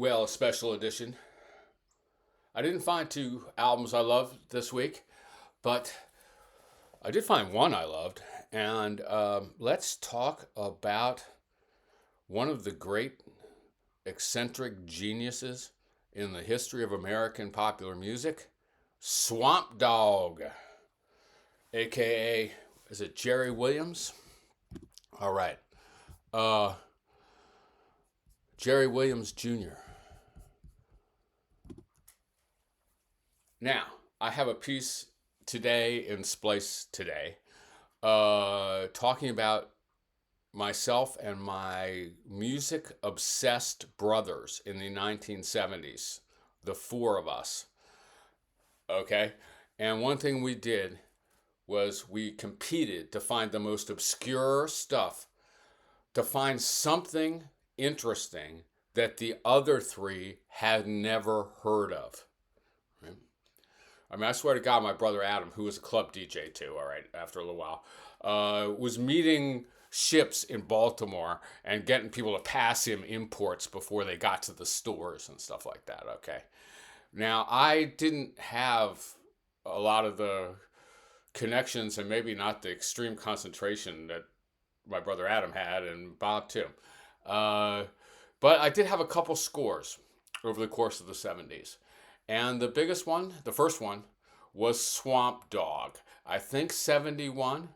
Well, a special edition. I didn't find two albums I loved this week, but I did find one I loved. And let's talk about one of the great eccentric geniuses in the history of American popular music, Swamp Dogg, aka, is it Jerry Williams? All right. Uh, Jerry Williams Jr. Now, I have a piece today in Splice Today talking about myself and my music obsessed brothers in the 1970s, the four of us. Okay? And one thing we did was we competed to find the most obscure stuff, to find something interesting that the other three had never heard of. Right? I mean, I swear to God, my brother Adam, who was a club DJ too, all right, after a little while, was meeting ships in Baltimore and getting people to pass him imports before they got to the stores and stuff like that, okay? Now, I didn't have a lot of the connections and maybe not the extreme concentration that my brother Adam had, and Bob too. But I did have a couple scores over the course of the 70s. And the biggest one, the first one, was Swamp Dogg. I think 71.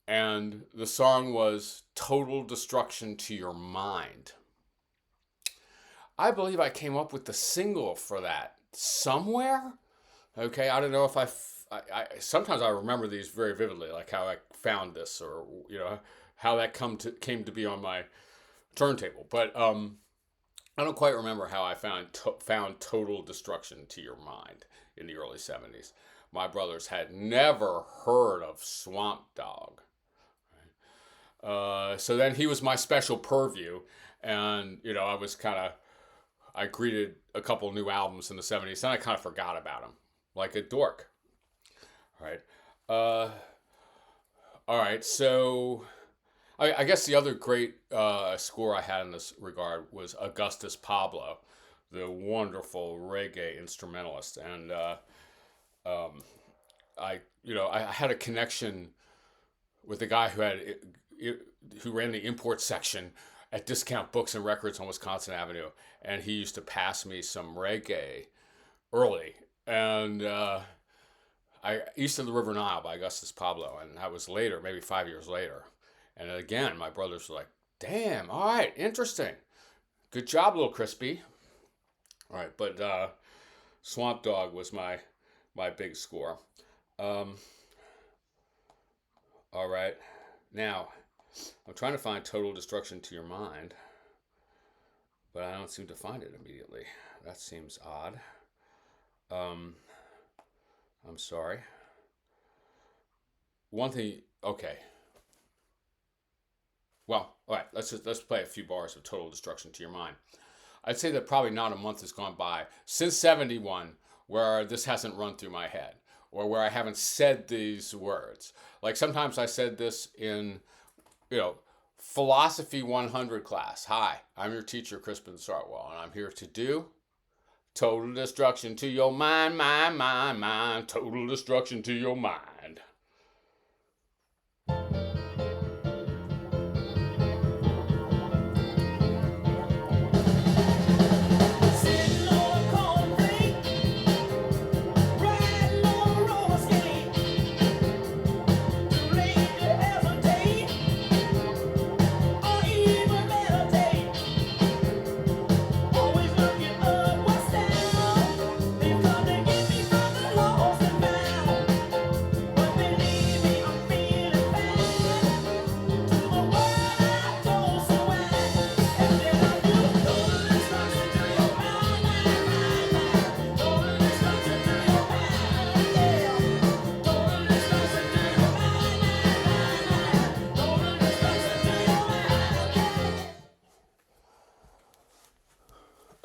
And the song was Total Destruction to Your Mind. I believe I came up with the single for that somewhere. Okay, I don't know if I sometimes I remember these very vividly, like how I found this, or how that came to be on my turntable. But I don't quite remember how I found Total Destruction to Your Mind in the early 70s. My brothers had never heard of Swamp Dogg. So then he was my special purview, and I greeted a couple new albums in the 70s, and I kind of forgot about him, like a dork. All right. All right, so I guess the other great score I had in this regard was Augustus Pablo, the wonderful reggae instrumentalist, and I had a connection with the guy who ran the import section at Discount Books and Records on Wisconsin Avenue, and he used to pass me some reggae early, and East of the River Nile by Augustus Pablo, and that was later, maybe 5 years later. And again, my brothers were like, damn, all right, interesting. Good job, Little Crispy. All right, but Swamp Dogg was my big score. All right, now, I'm trying to find Total Destruction to Your Mind, but I don't seem to find it immediately. That seems odd. I'm sorry. One thing, okay. Well, all right, let's play a few bars of Total Destruction to Your Mind. I'd say that probably not a month has gone by since 71 where this hasn't run through my head, or where I haven't said these words. Like sometimes I said this in, Philosophy 100 class. Hi, I'm your teacher, Crispin Sartwell, and I'm here to do total destruction to your mind, mind. Total destruction to your mind.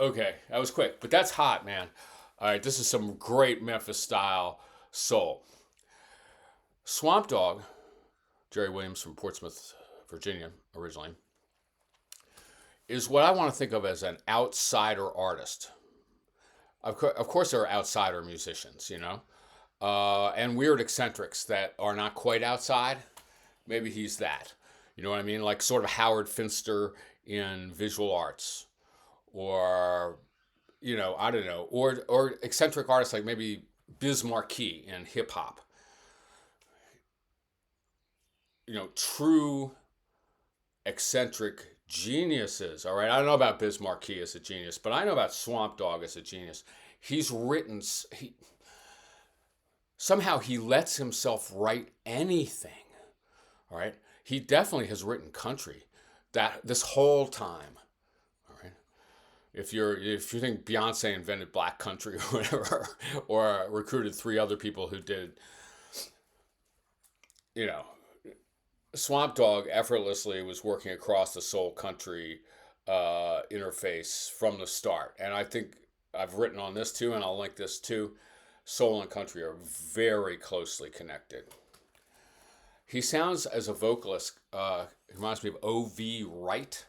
Okay, that was quick, but that's hot, man. All right, this is some great Memphis style soul. Swamp Dogg, Jerry Williams from Portsmouth, Virginia, originally, is what I want to think of as an outsider artist. Of course, there are outsider musicians, and weird eccentrics that are not quite outside. Maybe he's that. You know what I mean? Like sort of Howard Finster in visual arts, or I don't know, or eccentric artists like maybe Biz Markie in hip hop. True eccentric geniuses. All right, I don't know about Biz Markie as a genius, but I know about Swamp Dogg as a genius. He's written. Somehow he lets himself write anything. All right, he definitely has written country that this whole time. All right, if you think Beyonce invented black country or whatever, or recruited 3 other people who did, Swamp Dogg effortlessly was working across the soul country interface from the start. And I think I've written on this too, and I'll link this too. Soul and country are very closely connected. He sounds as a vocalist, he reminds me of O.V. Wright.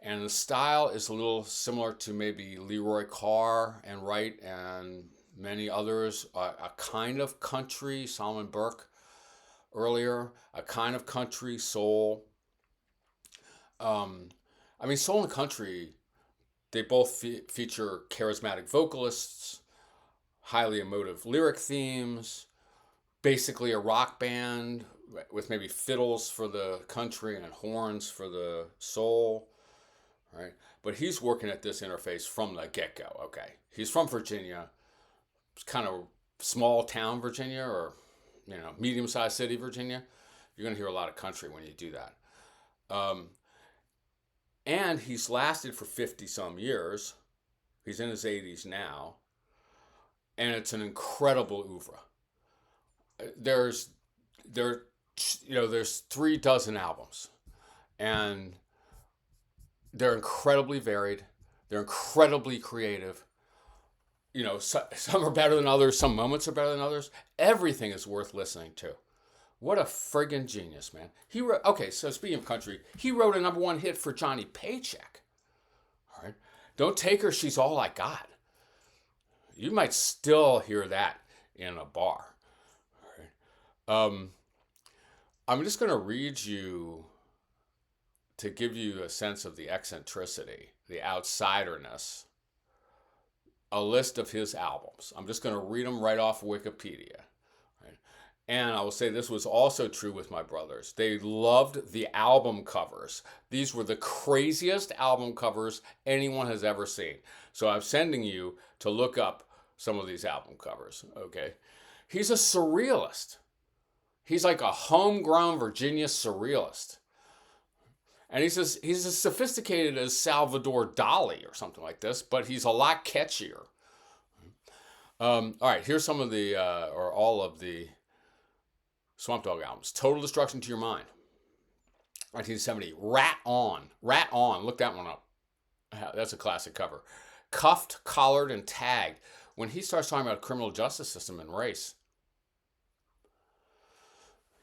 And the style is a little similar to maybe Leroy Carr and Wright and many others. A kind of country, Solomon Burke earlier, a kind of country soul. Soul and country, they both feature charismatic vocalists, highly emotive lyric themes, basically a rock band with maybe fiddles for the country and horns for the soul, right? But he's working at this interface from the get-go, okay? He's from Virginia. It's kind of small town Virginia, or medium-sized city Virginia. You're going to hear a lot of country when you do that. And he's lasted for 50-some years. He's in his 80s now. And it's an incredible oeuvre. There's 3 dozen albums. And they're incredibly varied. They're incredibly creative. Some are better than others. Some moments are better than others. Everything is worth listening to. What a friggin' genius, man. He wrote, okay, so speaking of country, he wrote a #1 hit for Johnny Paycheck. All right. Don't Take Her, She's All I Got. You might still hear that in a bar. All right. I'm just going to read you, to give you a sense of the eccentricity, the outsiderness, a list of his albums. I'm just going to read them right off Wikipedia. Right? And I will say this was also true with my brothers. They loved the album covers. These were the craziest album covers anyone has ever seen. So I'm sending you to look up some of these album covers, okay? He's a surrealist. He's like a homegrown Virginia surrealist. And he's as sophisticated as Salvador Dali or something like this, but he's a lot catchier. All right, here's some of the, or all of the Swamp Dogg albums. Total Destruction to Your Mind, 1970. Rat On, look that one up. That's a classic cover. Cuffed, Collared, and Tagged, when he starts talking about criminal justice system and race.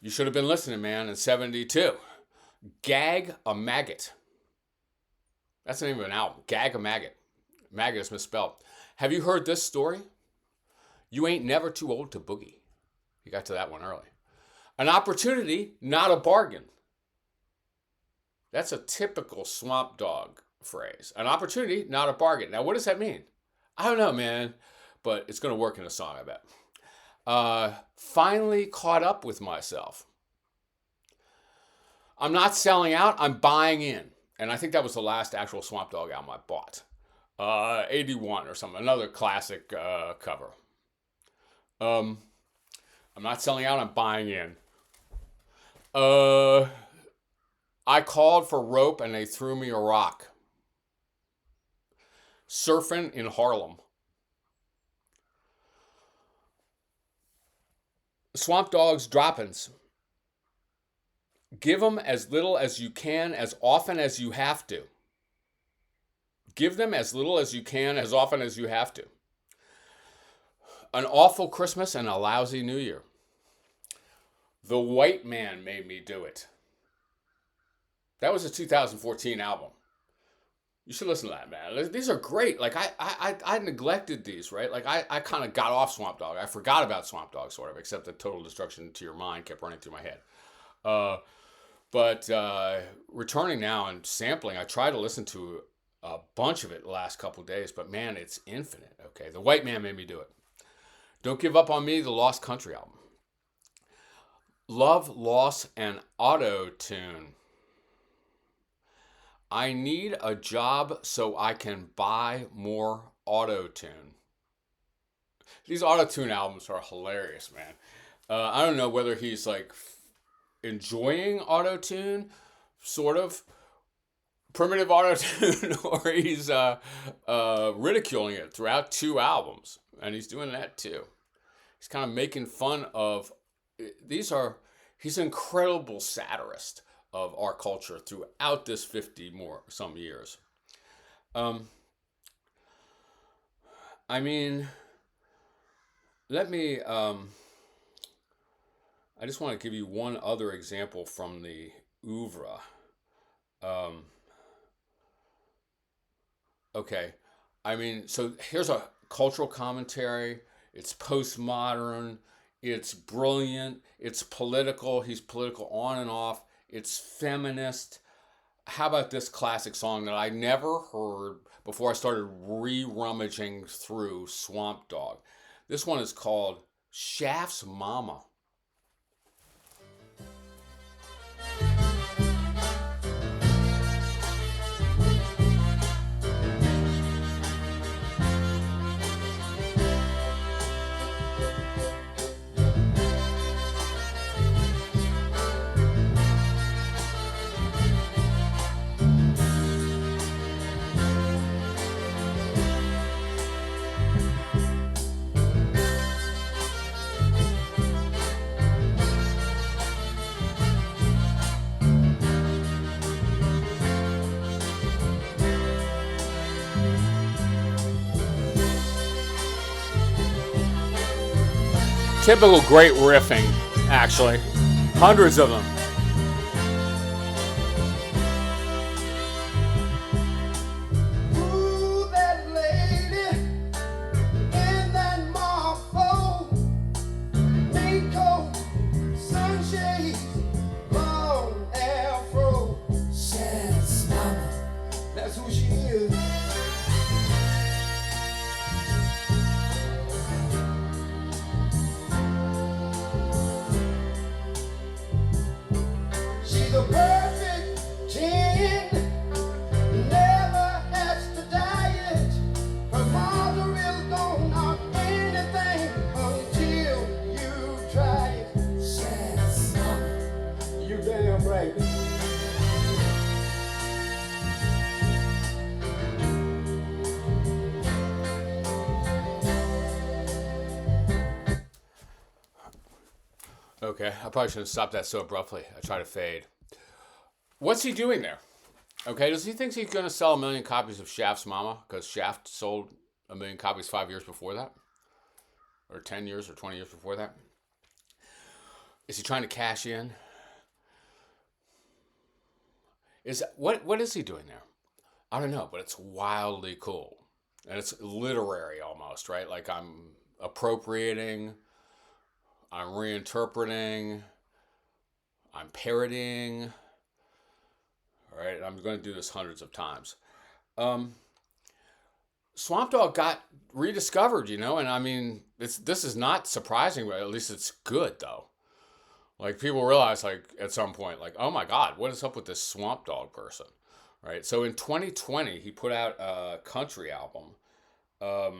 You Should Have Been Listening, Man, in 72. Gag a Maggot. That's the name of an album. Gag a Maggot. Maggot is misspelled. Have you heard this story? You Ain't Never Too Old to Boogie. You got to that one early. An opportunity, not a bargain. That's a typical Swamp Dogg phrase. An opportunity, not a bargain. Now, what does that mean? I don't know, man, but it's going to work in a song, I bet. Finally Caught Up With Myself. I'm not selling out, I'm buying in. And I think that was the last actual Swamp Dogg album I bought. 81 or something, another classic cover. I'm not selling out, I'm buying in. I Called for Rope and They Threw Me a Rock. Surfing in Harlem. Swamp Dogg's Droppins'. Give them as little as you can, as often as you have to. Give them as little as you can, as often as you have to. An Awful Christmas and a Lousy New Year. The White Man Made Me Do It. That was a 2014 album. You should listen to that, man. These are great. Like I neglected these, right? Like I kind of got off Swamp Dogg. I forgot about Swamp Dogg, sort of, except that Total Destruction to Your Mind kept running through my head. Uh, but returning now and sampling, I tried to listen to a bunch of it the last couple of days, but man, it's infinite. Okay, The White Man made me do it. Don't Give Up on Me, the Lost Country album. Love, Loss, and Auto Tune. I need a job so I can buy more auto tune. These auto tune albums are hilarious, man. I don't know whether he's like enjoying auto tune, sort of primitive auto tune, or he's ridiculing it throughout two albums, and he's doing that too. He's kind of making fun of these are. He's an incredible satirist of our culture throughout this 50 more some years. Um, I mean, let me. I just want to give you one other example from the oeuvre. Um, okay, I mean, so here's a cultural commentary. It's postmodern. It's brilliant. It's political. He's political on and off. It's feminist. How about this classic song that I never heard before I started re-rummaging through Swamp Dogg? This one is called Shaft's Mama. Typical great riffing, actually. Hundreds of them. Ooh, that lady in that marble mink coat, sunshades, long afro. Shaft's mama, that's who she is. She's a perfect 10, never has to diet. Her mother is don't knock anything until you try it. Shaft's mama, you damn right. Okay, I probably shouldn't stop that so abruptly. I try to fade. What's he doing there? Okay, does he think he's going to sell 1 million copies of Shaft's Mama? Because Shaft sold 1 million copies 5 years before that? Or 10 years or 20 years before that? Is he trying to cash in? What is he doing there? I don't know, but it's wildly cool. And it's literary almost, right? Like I'm appropriating, I'm reinterpreting, I'm parodying. All right, I'm going to do this hundreds of times. Swamp Dogg got rediscovered, and I mean, this is not surprising, but at least it's good though. Like people realize, like at some point, like, oh my God, what is up with this Swamp Dogg person, right? So in 2020, he put out a country album, or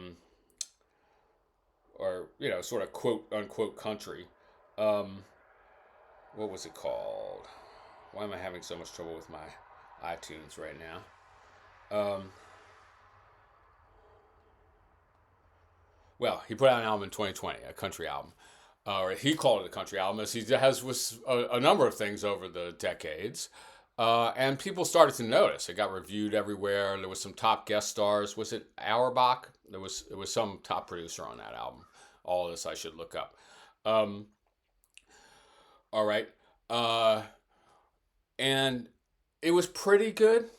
sort of quote unquote country. What was it called? Why am I having so much trouble with my iTunes right now? Well, he put out an album in 2020, a country album. Or he called it a country album, as he has with a number of things over the decades. And people started to notice. It got reviewed everywhere. There was some top guest stars. Was it Auerbach? It was some top producer on that album. All of this I should look up. All right. And it was pretty good.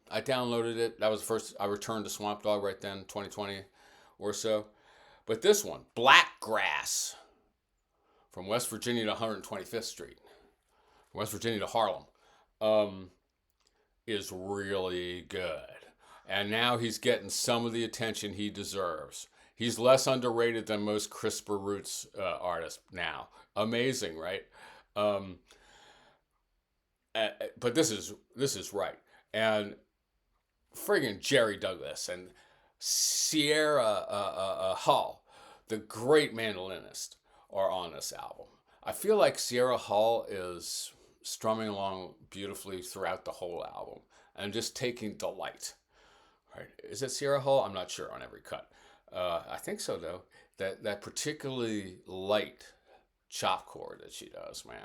I downloaded it. That was the first. I returned to Swamp Dogg right then, 2020 or so. But this one, BLACKGRASS, from West Virginia to 125th Street, West Virginia to Harlem, is really good. And now he's getting some of the attention he deserves. He's less underrated than most CRISPR Roots artists now. Amazing, right? But this is right. And friggin' Jerry Douglas and Sierra Hull, the great mandolinist, are on this album. I feel like Sierra Hull is strumming along beautifully throughout the whole album and just taking delight. Right? Is it Sierra Hull? I'm not sure on every cut. I think so, though. That particularly light chop chord that she does, man.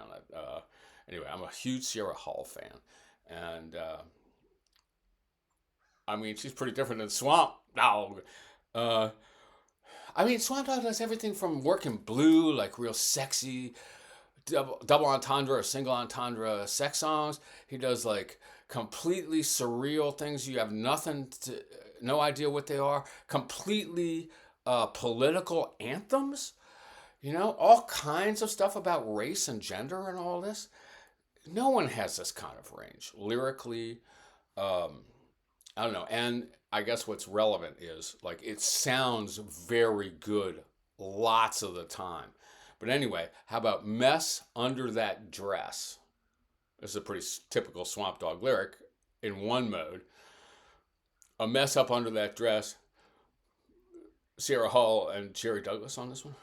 Anyway, I'm a huge Sierra Hull fan. And, I mean, she's pretty different than Swamp Dogg. I mean, Swamp Dogg does everything from working blue, like real sexy, double entendre or single entendre sex songs. He does, like, completely surreal things. You have no idea what they are. Completely political anthems. You know, all kinds of stuff about race and gender and all this. No one has this kind of range. Lyrically, I don't know. And I guess what's relevant is, like, it sounds very good lots of the time. But anyway, how about Mess Under That Dress? This is a pretty typical Swamp Dogg lyric in one mode. A mess up under that dress. Sierra Hull and Jerry Douglas on this one.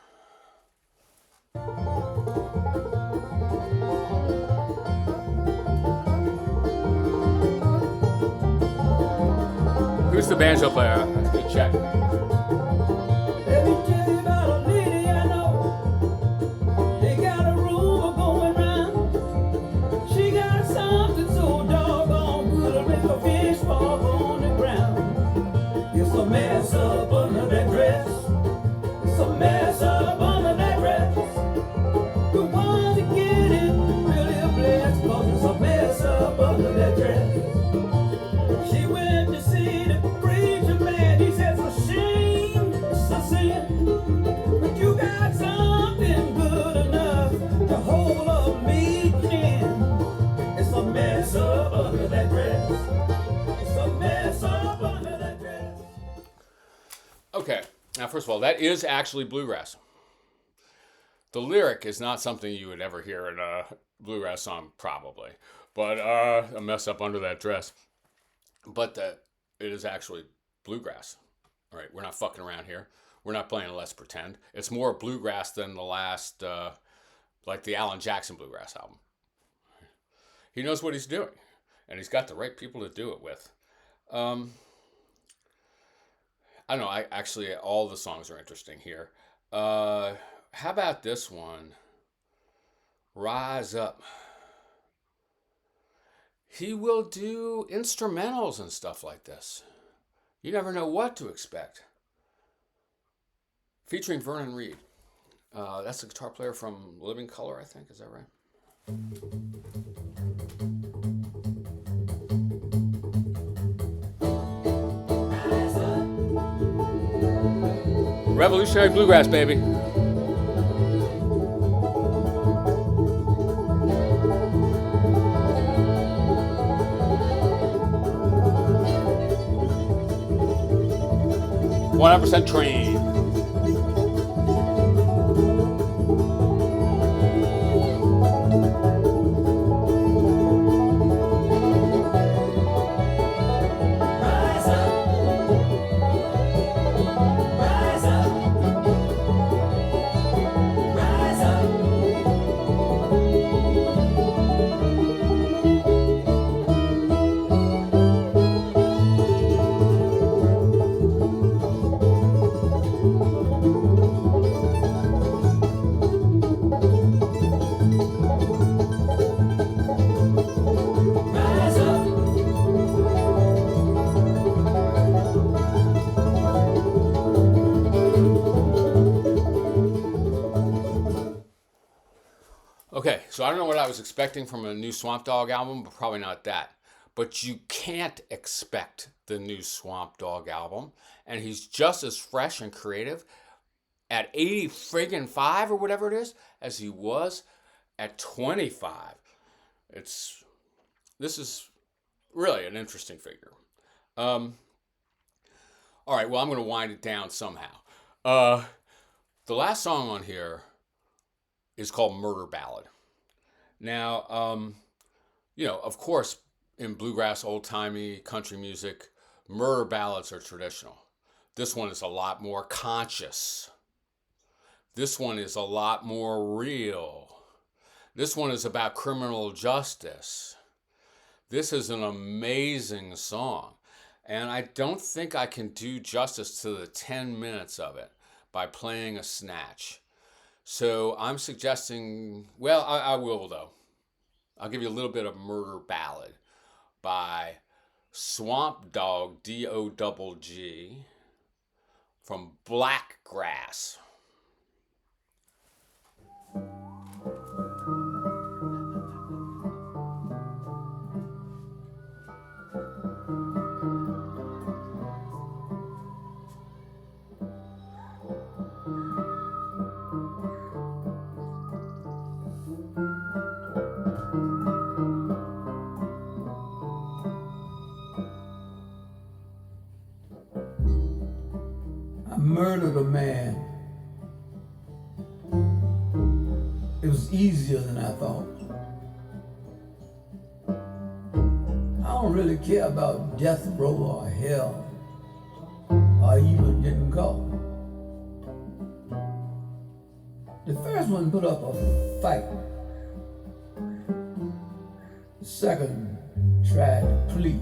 Who's the banjo player? That's a good check. Let me tell you about a lady I know. They got a rumor going round. She got something so doggone good to make a fish fall on the ground. It's a mess up under that dress. It's a mess up under that dress. The ones that get it really blessed, 'cause it's a mess up under that dress. She went to see the preacher man. He says a shame, it's a sin, but you got something good enough to hold up me chin. It's a mess up under that dress. It's a mess up under that dress. Okay, now first of all, that is actually bluegrass. The lyric is not something you would ever hear in a bluegrass song, probably. But a mess up under that dress. But it is actually bluegrass. All right, we're not fucking around here. We're not playing Let's Pretend. It's more bluegrass than the last, like the Alan Jackson bluegrass album. He knows what he's doing, and he's got the right people to do it with. I don't know. Actually, all the songs are interesting here. How about this one? Rise Up. He will do instrumentals and stuff like this. You never know what to expect. Featuring Vernon Reid. That's the guitar player from Living Colour, I think. Is that right? Revolutionary bluegrass, baby. %100% train. Rise up. Rise up. Rise up. Rise up. Okay, so I don't know what I was expecting from a new Swamp Dogg album, but probably not that. but you can't expect the new Swamp Dogg album. And he's just as fresh and creative at 80 friggin' 5 or whatever it is as he was at 25. This is really an interesting figure. All right, well, I'm going to wind it down somehow. The last song on here is called Murder Ballad. Now, of course, in bluegrass, old-timey country music, murder ballads are traditional. This one is a lot more conscious. This one is a lot more real. This one is about criminal justice. This is an amazing song. And I don't think I can do justice to the 10 minutes of it by playing a snatch. So I'm suggesting, well, I will though. I'll give you a little bit of Murder Ballad by Swamp Dogg, D-O-G-G, from BLACKGRASS. Murdered a man. It was easier than I thought. I don't really care about death row or hell or even getting caught. The first one put up a fight. The second tried to plead.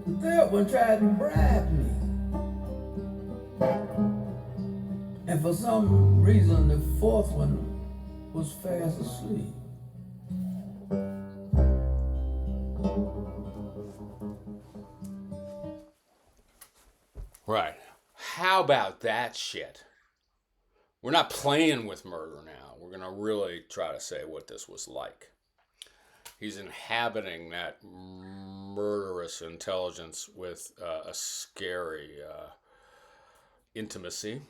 The third one tried to bribe me. And for some reason, the fourth one was fast asleep. Right. How about that shit? We're not playing with murder now. We're going to really try to say what this was like. He's inhabiting that murderous intelligence with a scary intimacy.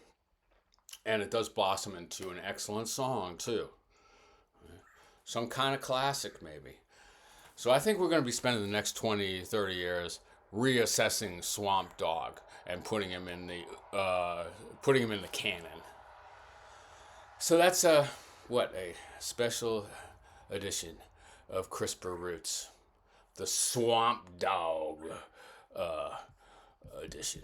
And it does blossom into an excellent song, too. Some kind of classic, maybe. So I think we're going to be spending the next 20, 30 years reassessing Swamp Dogg and putting him in the canon. So that's a special edition of CRISPR Roots, the Swamp Dogg edition.